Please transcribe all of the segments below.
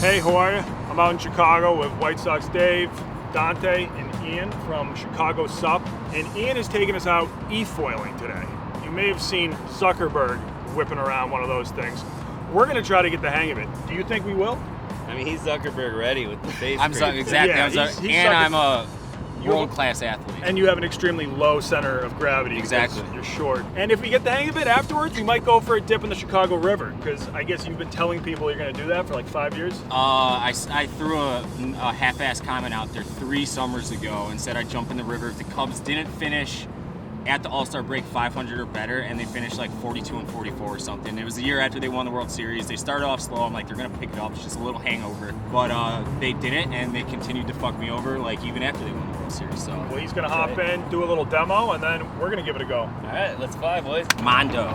Hey, how are you? I'm out in Chicago with White Sox Dave, Dante, and Ian from Chicago SUP. And Ian is taking us out e-foiling today. You may have seen Zuckerberg whipping around one of those things. We're gonna try to get the hang of it. Do you think we will? I mean, he's Zuckerberg ready with the face. I'm exactly. Yeah, I'm a world-class athlete. And you have an extremely low center of gravity. Exactly. You're short. And if we get the hang of it afterwards, we might go for a dip in the Chicago River, because I guess you've been telling people you're going to do that for like 5 years. I threw a half-ass comment out there 3 summers ago and said I'd jump in the river if the Cubs didn't finish at the All-Star break 500 or better, and they finished like 42 and 44 or something. It was the year after they won the World Series. They started off slow. I'm like, they're gonna pick it up. It's just a little hangover. But they didn't, and they continued to fuck me over, like even after they won the World Series. So well, he's gonna hop in, do a little demo, and then we're gonna give it a go. All right, let's fly, boys. Mondo.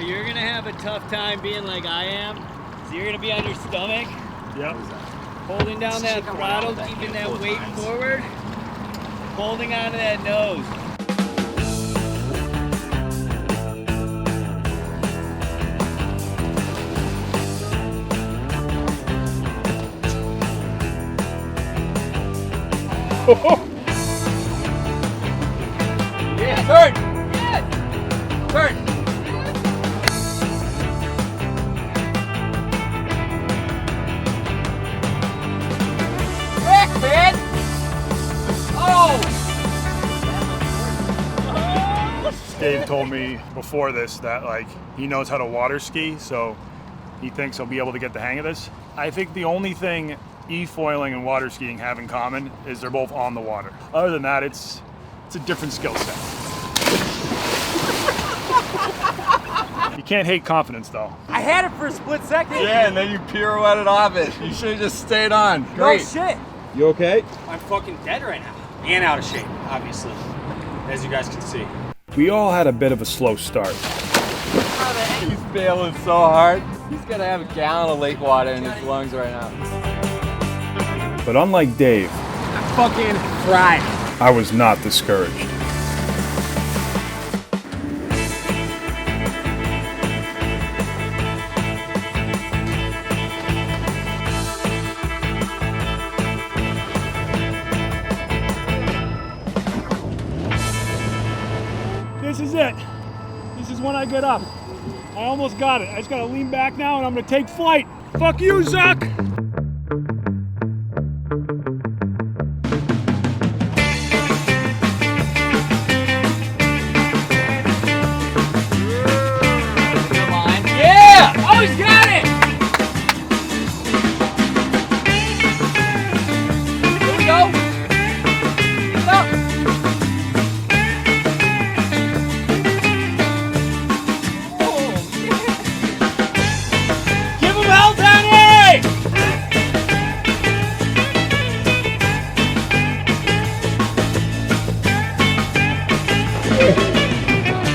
You're gonna have a tough time being like I am. So you're gonna be on your stomach, Yep. holding down that throttle, keeping that weight forward, holding onto that nose. Yeah, turn! Yeah! Turn! Man. Oh! Dave told me before this that like he knows how to water ski, so he thinks he'll be able to get the hang of this. I think the only thing e-foiling and water skiing have in common is they're both on the water. Other than that, it's a different skill set. You can't hate confidence though. I had it for a split second. Yeah, and then you pirouetted off it. You should have just stayed on. Great. No shit. You okay? I'm fucking dead right now. And out of shape, obviously, as you guys can see. We all had a bit of a slow start. He's failing so hard. He's gonna have a gallon of lake water in his lungs right now. But unlike Dave, I'm fucking fried. I was not discouraged. This is it. This is when I get up. I almost got it. I just gotta lean back now and I'm gonna take flight. Fuck you, Zuck! Yeah! Oh, he's got it! Here we go. Get up. Give him hell, Danny!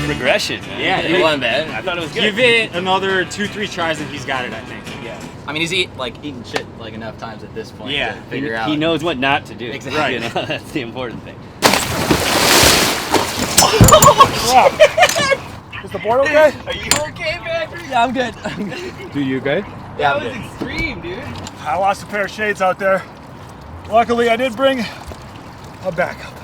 Progression, man. Yeah, it wasn't bad. I thought it was good. Give it another 2-3 tries and he's got it, I think. Yeah. I mean, he's eating shit like enough times at this point Yeah. to figure out. He knows what not to do. Exactly. Right. You know, that's the important thing. Is the board okay? Are you okay, man? Yeah, I'm good. Do you okay? Yeah, I'm That was good. extreme, dude. I lost a pair of shades out there. Luckily, I did bring a backup.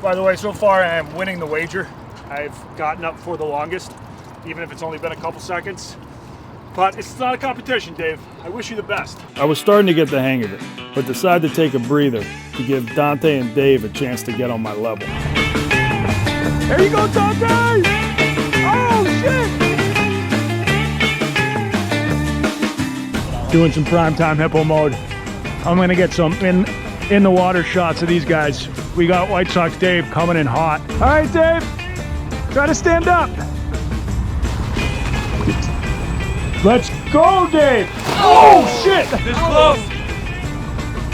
By the way, so far I am winning the wager. I've gotten up for the longest, even if it's only been a couple seconds. But it's not a competition, Dave. I wish you the best. I was starting to get the hang of it, but decided to take a breather to give Dante and Dave a chance to get on my level. There you go, Dante! Oh, shit! Doing some primetime hippo mode. I'm gonna get some in the water shots of these guys. We got White Sox Dave coming in hot. All right, Dave, try to stand up. Let's go, Dave! Oh, shit! This close.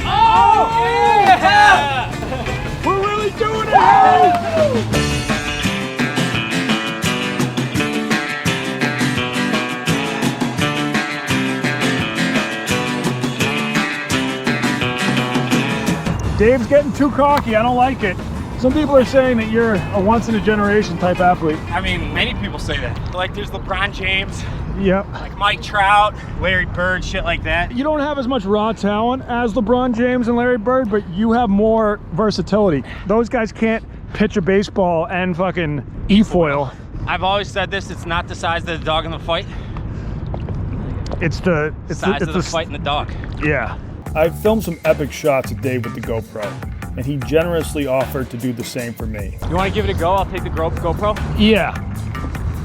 Oh, yeah! We're really doing it! Dave's getting too cocky. I don't like it. Some people are saying that you're a once-in-a-generation type athlete. I mean, many people say that. Like, there's LeBron James, Yep. like Mike Trout, Larry Bird, shit like that. You don't have as much raw talent as LeBron James and Larry Bird, but you have more versatility. Those guys can't pitch a baseball and fucking e-foil. I've always said this, it's not the size of the dog in the fight. It's the Size of the fight in the dog. Yeah. I've filmed some epic shots of Dave with the GoPro, and he generously offered to do the same for me. You want to give it a go? I'll take the GoPro. Yeah.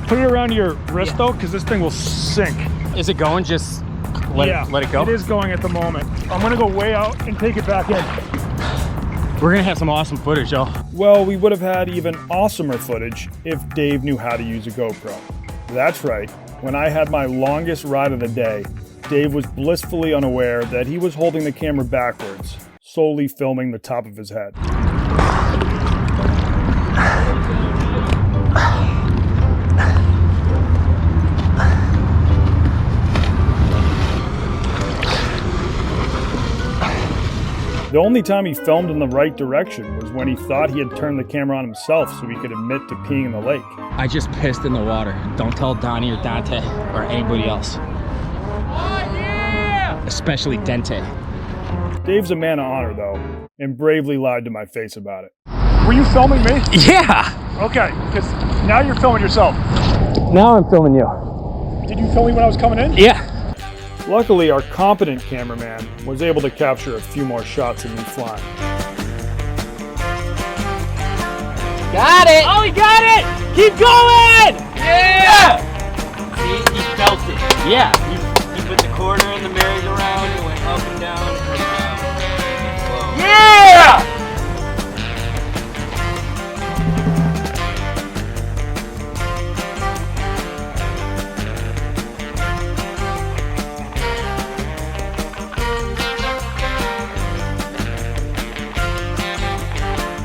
Put it around your wrist though, because this thing will sink. Is it going? Just let it go? It is going at the moment. I'm gonna go way out and take it back in. We're gonna have some awesome footage, y'all. Well, we would have had even awesomer footage if Dave knew how to use a GoPro. That's right. When I had my longest ride of the day, Dave was blissfully unaware that he was holding the camera backwards, solely filming the top of his head. The only time he filmed in the right direction was when he thought he had turned the camera on himself so he could admit to peeing in the lake. I just pissed in the water. Don't tell Donnie or Dante or anybody else. Especially Dente. Dave's a man of honor, though, and bravely lied to my face about it. Were you filming me? Yeah! Okay, because now you're filming yourself. Now I'm filming you. Did you film me when I was coming in? Yeah. Luckily, our competent cameraman was able to capture a few more shots of me flying. Got it! Oh, he got it! Keep going! Yeah! See, he felt it. Yeah. He put the quarter in the merry-go-round and went up and down and around. Whoa. Yeah!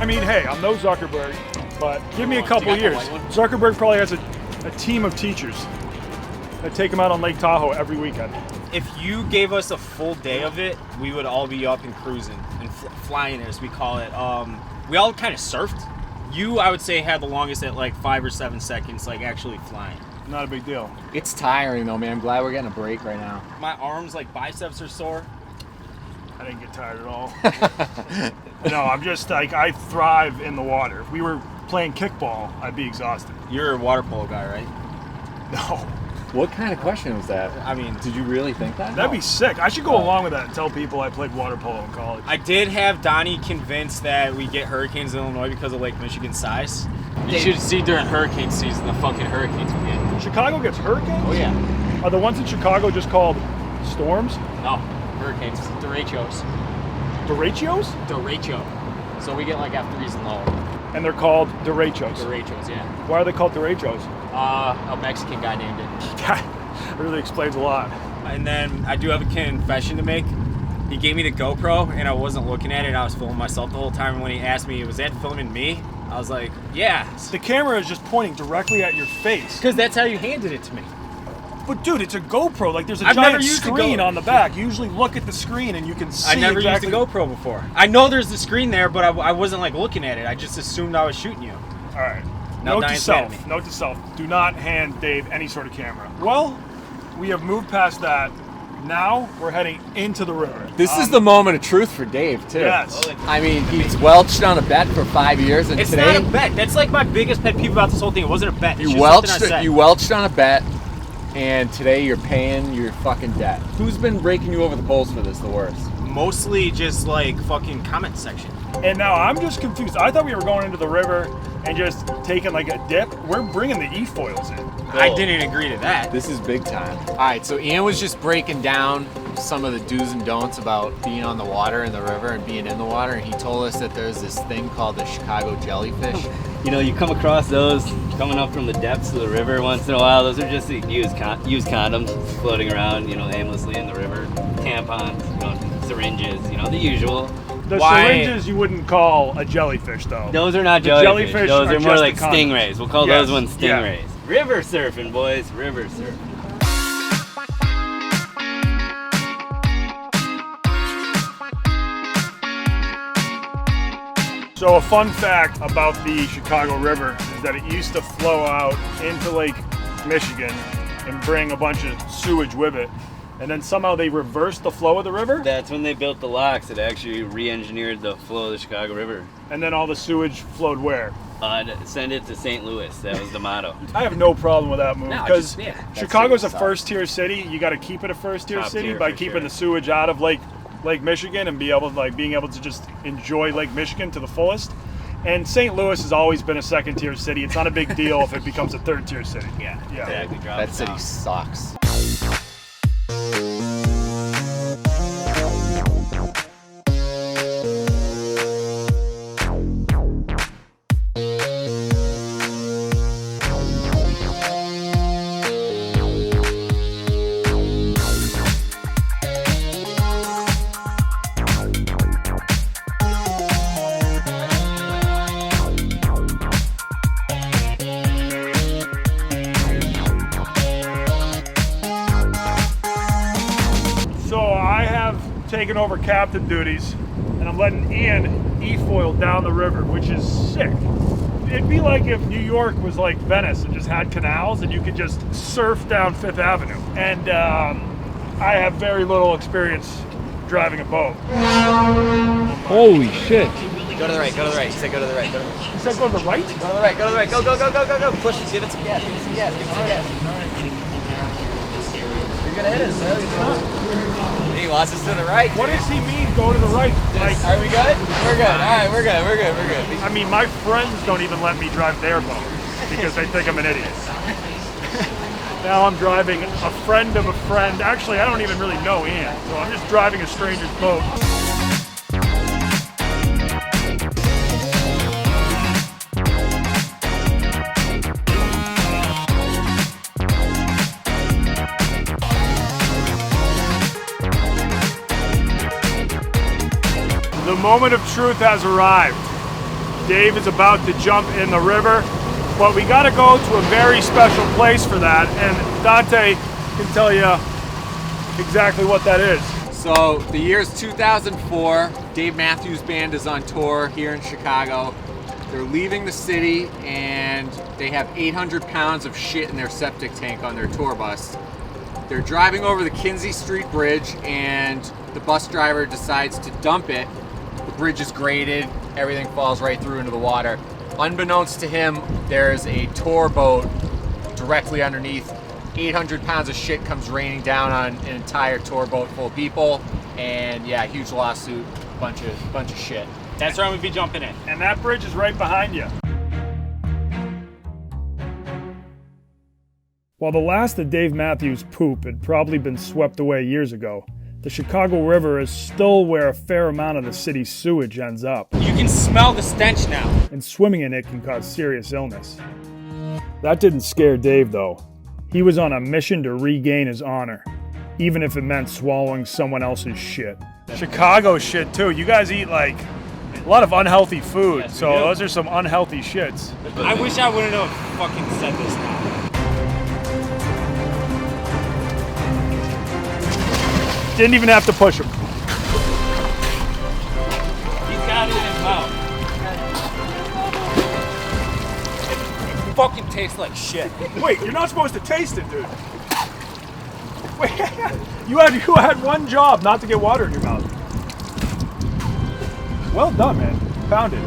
I mean, hey, I'm no Zuckerberg, but give me a couple years. Zuckerberg probably has a team of teachers that take him out on Lake Tahoe every weekend. If you gave us a full day of it, we would all be up and cruising and flying, as we call it. We all kind of surfed. You, I would say, had the longest at like 5 or 7 seconds, like actually flying. Not a big deal. It's tiring though, man. I'm glad we're getting a break right now. My arms, like biceps, are sore. I didn't get tired at all. No, I'm just like, I thrive in the water. If we were playing kickball, I'd be exhausted. You're a water polo guy, right? No. What kind of question was that? I mean, Did you really think that? That'd be sick. I should go along with that and tell people I played water polo in college. I did have Donnie convinced that we get hurricanes in Illinois because of Lake Michigan's size. You should see during hurricane season the fucking hurricanes we get. Chicago gets hurricanes? Oh yeah. Are the ones in Chicago just called storms? No, hurricanes. Derechos. Derechos? Derecho. So we get like F3s and lower. And they're called derechos. Derechos, yeah. Why are they called derechos? A Mexican guy named it. That really explains a lot. And then I do have a confession to make. He gave me the GoPro and I wasn't looking at it. I was filming myself the whole time. And when he asked me, was that filming me? I was like, yeah. The camera is just pointing directly at your face. Because that's how you handed it to me. But dude, it's a GoPro. Like there's a I've never giant used a screen GoPro. on the back. You usually look at the screen and you can see I never exactly. used a GoPro before. I know there's the screen there, but I wasn't like looking at it. I just assumed I was shooting you. All right. Now Note to Diane's mad at self. me. Note to self. Do not hand Dave any sort of camera. Well, we have moved past that. Now we're heading into the river. This is the moment of truth for Dave, too. Yes. I mean, he's welched on a bet for 5 years, and It's today not a bet. That's like my biggest pet peeve about this whole thing. It wasn't a bet. It's you just something I welched. said. You welched on a bet, and today you're paying your fucking debt. Who's been breaking you over the coals for this? The worst. Mostly just like fucking comment section. And now I'm just confused. I thought we were going into the river and just taking like a dip. We're bringing the e-foils in. I didn't agree to that. This is big time. All right, so Ian was just breaking down some of the do's and don'ts about being on the water in the river and being in the water, and he told us that there's this thing called the Chicago jellyfish. You know, you come across those coming up from the depths of the river once in a while. Those are just the used condoms floating around, you know, aimlessly in the river. Tampons, you know, syringes, you know, the usual. The Why- syringes you wouldn't call a jellyfish though. Those are not The jellyfish. jellyfish Those are are more just like the condoms. stingrays. We'll call Yes, those ones yeah. stingrays. River surfing, boys. River surfing. So a fun fact about the Chicago River is that it used to flow out into Lake Michigan and bring a bunch of sewage with it. And then somehow they reversed the flow of the river. That's when they built the locks. It actually re-engineered the flow of the Chicago River. And then all the sewage flowed where? Send it to St. Louis. That was the motto. I have no problem with that move No, because just- yeah. Chicago's a sucks. first-tier city. You got to keep it a first-tier Top city tier by for keeping sure. the sewage out of Lake Michigan and being able to just enjoy Lake Michigan to the fullest. And St. Louis has always been a second-tier city. It's not a big deal if it becomes a third-tier city. Yeah, Yeah. exactly. Drop That it city down. sucks. So I have taken over captain duties, and I'm letting Ian e-foil down the river, which is sick. It'd be like if New York was like Venice and just had canals and you could just surf down Fifth Avenue. And I have very little experience driving a boat. Holy shit. Go to the right, go to the right. He said go to the right, go to the right. You said go to the right? Go to the right, go to the right. Go, go, go, go, go, go. Push it, give it some gas, give it some gas, give it some gas. You're gonna hit us, so he wants us to the right. What does he mean, go to the right? Like, Are we good? We're good. Alright, we're good, we're good, we're good. I mean, my friends don't even let me drive their boat because they think I'm an idiot. Now I'm driving a friend of a friend. Actually, I don't even really know Ian, so I'm just driving a stranger's boat. The moment of truth has arrived. Dave is about to jump in the river, but we gotta go to a very special place for that, and Dante can tell you exactly what that is. So the year's 2004. Dave Matthews Band is on tour here in Chicago. They're leaving the city and they have 800 pounds of shit in their septic tank on their tour bus. They're driving over the Kinsey Street Bridge and the bus driver decides to dump it. The bridge is graded, everything falls right through into the water. Unbeknownst to him, there's a tour boat directly underneath. 800 pounds of shit comes raining down on an entire tour boat full of people, and yeah, huge lawsuit, bunch of shit. That's where I'm gonna be jumping in. And that bridge is right behind you. While the last of Dave Matthews' poop had probably been swept away years ago, the Chicago River is still where a fair amount of the city's sewage ends up, You can smell the stench now. and swimming in it can cause serious illness. That didn't scare Dave, though. He was on a mission to regain his honor, even if it meant swallowing someone else's shit. Chicago shit, too. You guys eat, like, a lot of unhealthy food, Yes, we so do. those are some unhealthy shits. I wish I wouldn't have fucking said this now. Didn't even have to push him. He's got it in his mouth. It fucking tastes like shit. Wait, you're not supposed to taste it, dude. Wait, you had one job, not to get water in your mouth. Well done, man. Found it.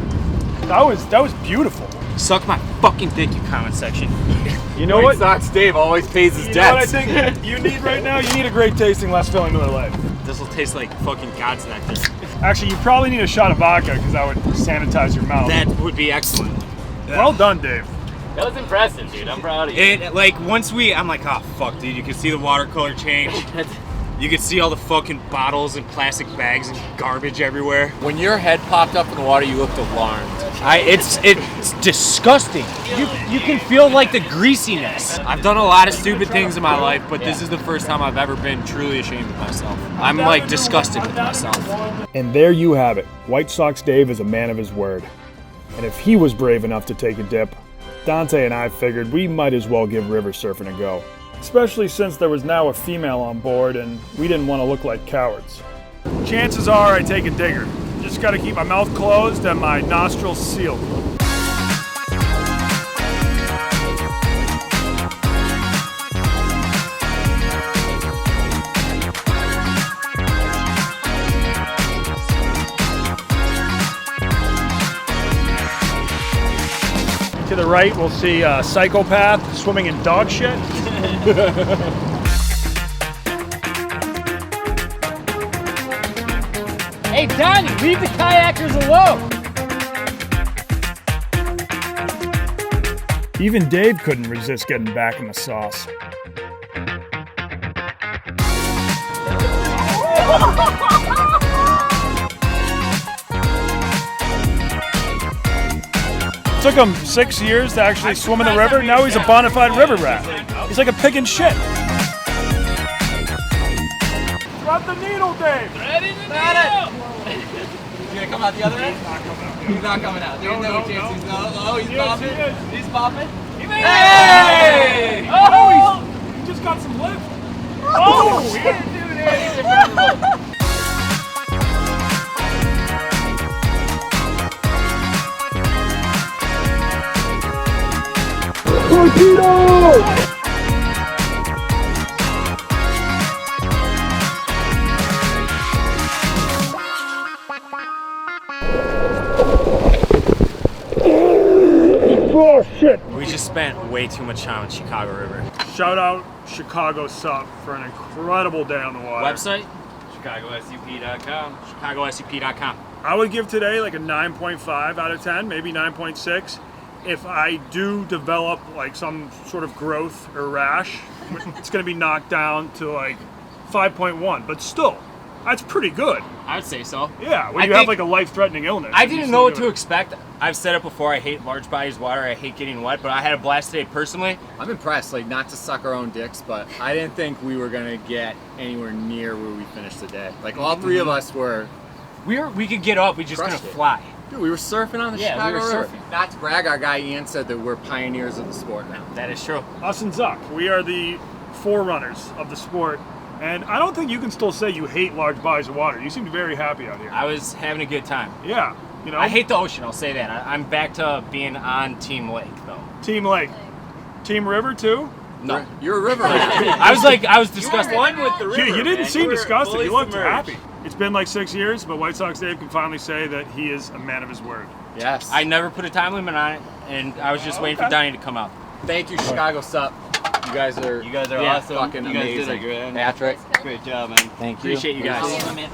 That was beautiful. Suck my fucking dick, you comment section. You know what? Sox Dave always pays his You know what I debts. think you need right now? You need a great tasting, less filling Miller Lite. This will taste like fucking God's nectar. Actually, you probably need a shot of vodka because that would sanitize your mouth. That would be excellent. Well done, Dave. That was impressive, dude. I'm proud of you. And like once I'm like, oh fuck, dude. You can see the watercolor change. You could see all the fucking bottles and plastic bags and garbage everywhere. When your head popped up in the water, you looked alarmed. It's disgusting. You can feel like the greasiness. I've done a lot of stupid things in my life, but this is the first time I've ever been truly ashamed of myself. I'm like disgusted with myself. And there you have it. White Sox Dave is a man of his word. And if he was brave enough to take a dip, Dante and I figured we might as well give river surfing a go. Especially since there was now a female on board and we didn't want to look like cowards. Chances are I take a digger, Just got to keep my mouth closed and my nostrils sealed. To the right, we'll see a psychopath swimming in dog shit. Hey, Donnie, leave the kayakers alone. Even Dave couldn't resist getting back in the sauce. Took him 6 years to actually swim in the river. Now he's a bona fide river rat. He's like a pig in shit. Drop the needle, Dave. Ready to go. He's gonna come out the other end? He's not coming out. There's no chance. He's no. Oh, he's popping. He's popping. Hey! Oh, he just got some lift. Oh, Dude, he's incredible. Oh shit! We just spent way too much time on Chicago River. Shout out Chicago SUP for an incredible day on the water. Website? ChicagoSUP.com. ChicagoSUP.com. I would give today like a 9.5 out of 10, maybe 9.6. If I do develop like some sort of growth or rash, it's gonna be knocked down to like 5.1, but still, that's pretty good. I would say so. Yeah, when I you have think- like a life-threatening illness. I you didn't still know what do to it. expect. I've said it before, I hate large bodies of water, I hate getting wet, but I had a blast today personally. I'm impressed, like not to suck our own dicks, but I didn't think we were gonna get anywhere near where we finished the day. Like all three of us were, We could get up, we just couldn't Crushed it. fly. dude, we were surfing on the Yeah, we Chicago were River. surfing. Not to brag, our guy Ian said that we're pioneers of the sport now. That is true. Us and Zuck, we are the forerunners of the sport, and I don't think you can still say you hate large bodies of water. You seem very happy out here. I was having a good time. Yeah, you know. I hate the ocean, I'll say that. I'm back to being on Team Lake, though. Team Lake, Team River too. No. You're a river rat. I was disgusted. One with the river. You didn't man. seem You were disgusted. fully You looked submerged. happy. It's been like 6 years, but White Sox Dave can finally say that he is a man of his word. Yes. I never put a time limit on it, and I was just waiting for okay. Donnie to come out. Thank you, Chicago SUP. You guys are You guys are Yeah, awesome. fucking You guys amazing. did a great, Patrick, great job, man. thank you. Appreciate you guys. Awesome, man.